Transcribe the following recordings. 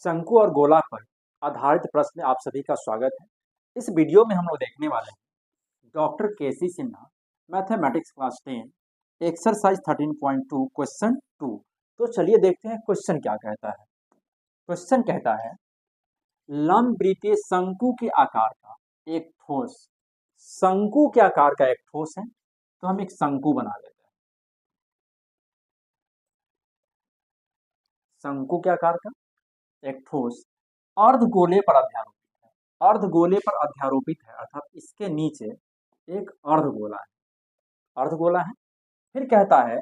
शंकु और गोला पर आधारित प्रश्न में आप सभी का स्वागत है। इस वीडियो में हम लोग देखने वाले हैं doctor KC Sinha mathematics class 10 exercise 13.2 question 2। तो चलिए देखते हैं क्वेश्चन क्या कहता है। क्वेश्चन कहता है लंबवृत्तीय शंकु के आकार का एक ठोस, शंकु के आकार का एक ठोस है, तो हम एक शंकु बना लेते हैं। शंकु के आकार का एक ठोस अर्धगोले पर अध्यारोपित है, अर्धगोले पर अध्यारोपित है अर्थात इसके नीचे एक अर्धगोला है, अर्धगोला है। फिर कहता है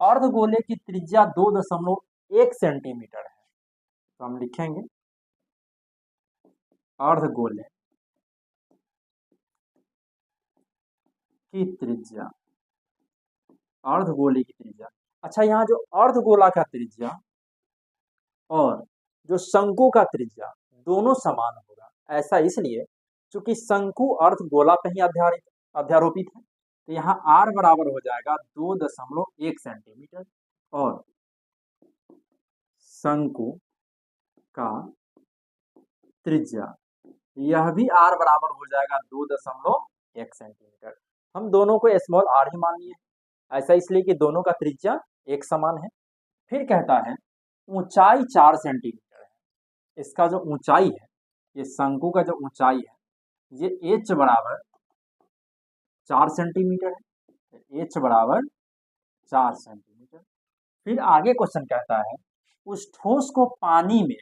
अर्धगोले की त्रिज्या 2.1 सेंटीमीटर है, तो हम लिखेंगे अर्धगोले की त्रिज्या, अर्धगोले की त्रिज्या। अच्छा, यहाँ जो अर्धगोला का त्रिज्या और जो शंकु का त्रिज्या दोनों समान होगा, ऐसा इसलिए क्योंकि शंकु अर्धगोला पे ही अध्यारोपित है, तो यहाँ r बराबर हो जाएगा 2.1 सेंटीमीटर और शंकु का त्रिज्या यह भी r बराबर हो जाएगा 2.1 सेंटीमीटर। हम दोनों को स्मॉल r ही मान लिए, ऐसा इसलिए कि दोनों का त्रिज्या एक समान है। फिर कहता है ऊंचाई 4 सेंटीमीटर है, इसका जो ऊंचाई है, ये शंकु का जो ऊंचाई है ये h बराबर 4 सेंटीमीटर है, h बराबर 4 सेंटीमीटर। फिर आगे क्वेश्चन कहता है उस ठोस को पानी में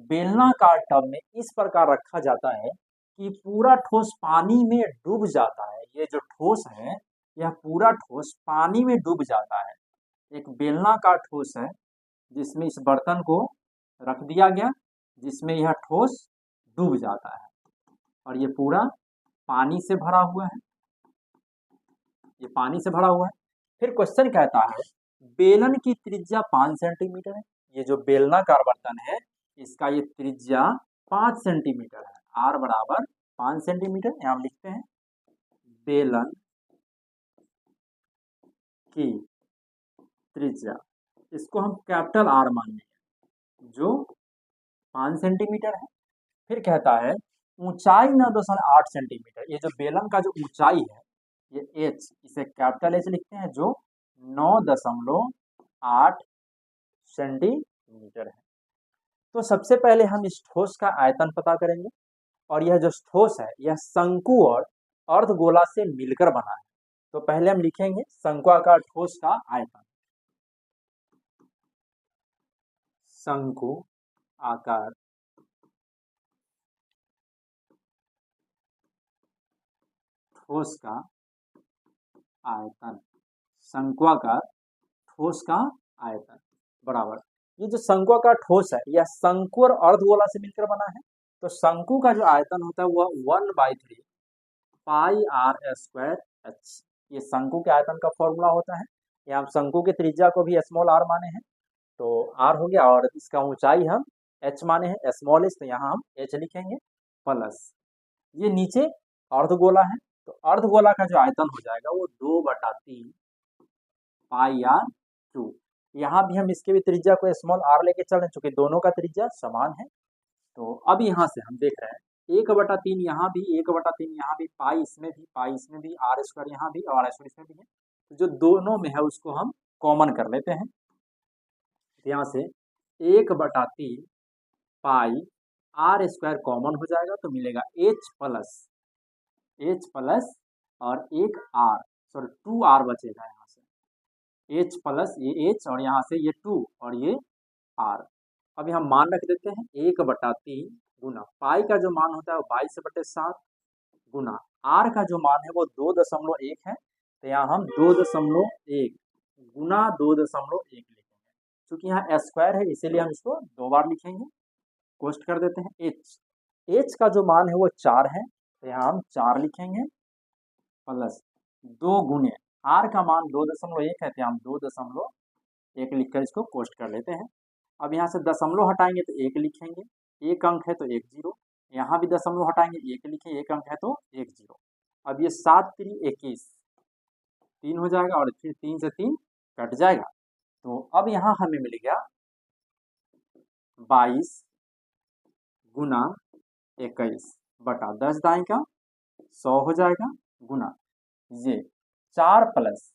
बेलनाकार टब में इस प्रकार रखा जाता है कि पूरा ठोस पानी में डूब जाता है। ये जो ठोस है यह पूरा ठोस पानी में डूब जाता है। एक बेलनाकार ठोस है जिसमें इस बर्तन को रख दिया गया, जिसमें यह ठोस डूब जाता है और ये पूरा पानी से भरा हुआ है, ये पानी से भरा हुआ है। फिर क्वेश्चन कहता है बेलन की त्रिज्या 5 सेंटीमीटर है, ये जो बेलनाकार बर्तन है इसका ये त्रिज्या 5 सेंटीमीटर है, r बराबर 5 सेंटीमीटर। यहाँ हम लिखते हैं बेलन की त्रिज्या, इसको हम कैपिटल R मान लेंगे, जो 5 सेंटीमीटर है। फिर कहता है ऊंचाई 9.8 सेंटीमीटर, ये जो बेलन का जो ऊंचाई है ये h, इसे कैपिटल H लिखते हैं, जो 9.8 सेंटीमीटर है। तो सबसे पहले हम इस ठोस का आयतन पता करेंगे और यह जो ठोस है यह शंकु और अर्धगोला से मिलकर बना है। तो पहले हम लिखेंगे शंक्वाकार ठोस का आयतन, शंकु आकार ठोस का आयतन, शंक्वाकार ठोस का आयतन बराबर, ये जो शंक्वाकार ठोस है यह शंकु और अर्धगोला से मिलकर बना है। तो शंकु का जो आयतन होता है वह 1/3 पाई r स्क्वायर h, ये शंकु के आयतन का फॉर्मूला होता है। यहाँ हम शंकु के त्रिज्या को भी स्मॉल r माने हैं, तो r हो गया, और इसका ऊंचाई हम h माने हैं स्मॉल h, तो यहाँ हम h लिखेंगे प्लस ये नीचे अर्धगोला है, तो अर्धगोला का जो आयतन हो जाएगा वो 2/3 पाई r²। यहाँ भी हम इसके भी त्रिज्या को स्मॉल r लेके चल रहे हैं, चूंकि दोनों का त्रिज्या समान है। तो अब यहाँ से हम देख रहे हैं 1/3 यहाँ भी, 1/3 यहाँ भी, पाई इसमें भी, पाई इसमें भी, r² यहाँ भी और r² इसमें भी है, तो जो दोनों में है उसको हम कॉमन कर लेते हैं। यहाँ से 1/3 पाई r² कॉमन हो जाएगा, तो मिलेगा h प्लस और एक r, सॉरी 2r बचेगा यहाँ से, h प्लस ये h और यहाँ से ये 2 और ये r। अभी हम मान रख देते हैं 1/3 गुना पाई का जो मान होता है वो 22/7 गुना r का जो मान है वो 2.1 है, तो यहाँ हम 2.1 गुना 2.1 लिखेंगे। क्योंकि यहाँ स्क्वायर है इसीलिए हम इसको 2 बार लिखेंगे। कोष्ट कर देते हैं h का जो मान है वो 4 है, तो यहाँ हम 4 लिखेंगे प्लस 2 गुने r का मान 2.1 है, तो हम 2.1 लिखकर इसको कोष्ट कर लेते हैं। अब यहाँ से दशमलव हटाएंगे तो 1 लिखेंगे, एक अंक है तो 1 0, यहाँ भी दशमलव हटाएंगे 1 लिखेंगे, एक अंक है तो 1 0। अब ये 7 3 21 3 हो जाएगा और फिर 3 से 3 कट जाएगा, तो अब यहाँ हमें मिल गया 22 गुना 21 बटा 10 दाएं का 100 हो जाएगा, गुना ये 4 प्लस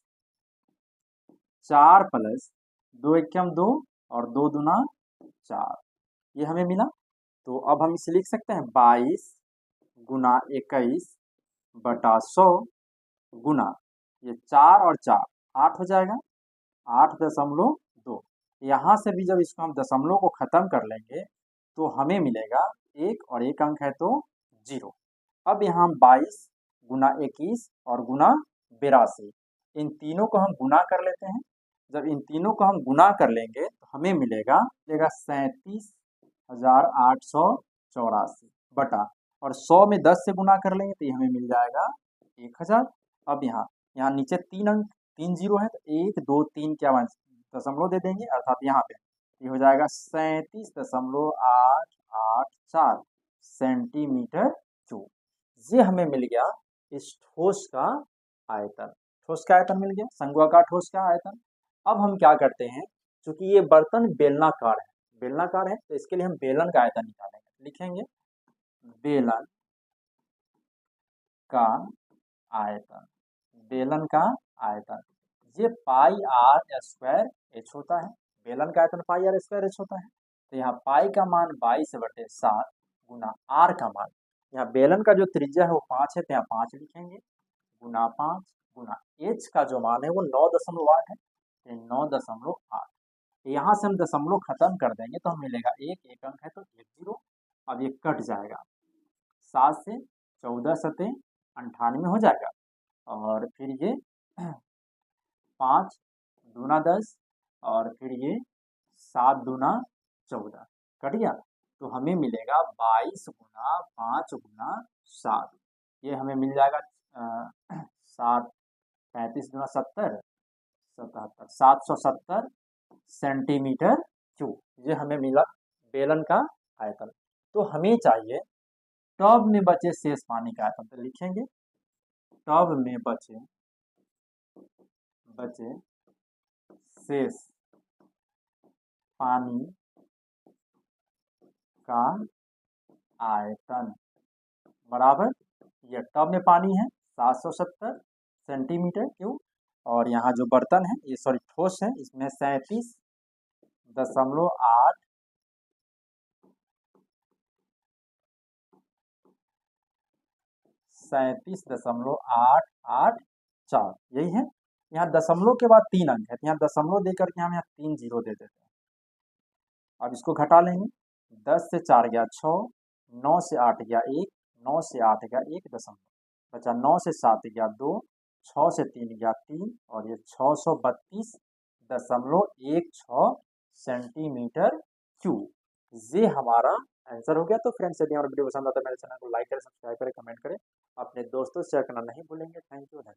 2 एकम 2 और 2 दूना 4, ये हमें मिला। तो अब हम इसे लिख सकते हैं 22 गुना 21 बटा 100 गुना ये 4 और 4 8 हो जाएगा, 8.2। यहाँ से भी जब इसको हम दशमलव को खत्म कर लेंगे तो हमें मिलेगा 1 और 1 अंक है तो 0। अब यहाँ हम 22 गुना 21 और गुना 82 इन तीनों को हम गुना कर लेते हैं। जब इन तीनों को हम गुना कर लेंगे तो हमें मिलेगा 37,884 बटा, और 100 में 10 से गुना कर लेंगे तो ये हमें मिल जाएगा 1000। अब यहाँ नीचे 3 अंक 3 जीरो है तो 1 2 3 क्या दशमलव दे देंगे, अर्थात यहाँ पे ये हो जाएगा 37.884 सेंटीमीटर क्यूब। ये हमें मिल गया इस ठोस का आयतन। ठोस का आयतन मिल गया, संघवाकार ठोस का आयतन। अब हम क्या करते हैं, क्योंकि ये बर्तन बेलनाकार है तो इसके लिए हम बेलन का आयतन निकालेंगे। लिखेंगे बेलन का आयतन, बेलन का आयतन ये पाई आर स्क्वायर एच होता है। बेलन का आयतन पाई आर स्क्वायर एच होता है। तो यहाँ पाई का मान 22/7 गुना आर का मान, यहाँ बेलन का जो त्रिज्या है वो 5 है तो यहाँ 5 लिखेंगे, गुना 5 गुना एच का जो मान है वो 9.8 है, 9.8। यहाँ से हम दशमलव खत्म कर देंगे तो हम मिलेगा 1 अंक है तो 1 जीरो। अब ये कट जाएगा, 7 से 14 सतें 98 हो जाएगा, और फिर ये 5 दूना 10 और फिर ये 7 दूना 14 कट गया। तो हमें मिलेगा 22 गुना 5 गुना 7, ये हमें मिल जाएगा 7 35 दूना 70 77 770 सेंटीमीटर क्यूब। ये हमें मिला बेलन का आयतन। तो हमें चाहिए टब में बचे शेष पानी का आयतन। तो लिखेंगे टब में बचे शेष पानी का आयतन बराबर, यह टब में पानी है 770 सेंटीमीटर क्यूब, और यहाँ जो बर्तन है ये सॉरी ठोस है इसमें 37.884 यही है। यहाँ दशमलव के बाद 3 अंक है तो यहाँ दशमलव दे करके हम यहाँ 3 जीरो दे देते हैं। अब इसको घटा लेंगे, 10 से 4 गया 6, 9 से 8 गया 1, 9 से 8 गया 1 दशमलव बचा, 9 से 7 गया 2, 6 से 3 गया 3 और ये 632.16 सेंटीमीटर क्यूब। ये हमारा आंसर हो गया। तो फ्रेंड्स यदि हमारा वीडियो पसंद आता है मेरे चैनल को लाइक करें, सब्सक्राइब करें, कमेंट करें, अपने दोस्तों से शेयर करना नहीं भूलेंगे। थैंक यू, धन्यवाद।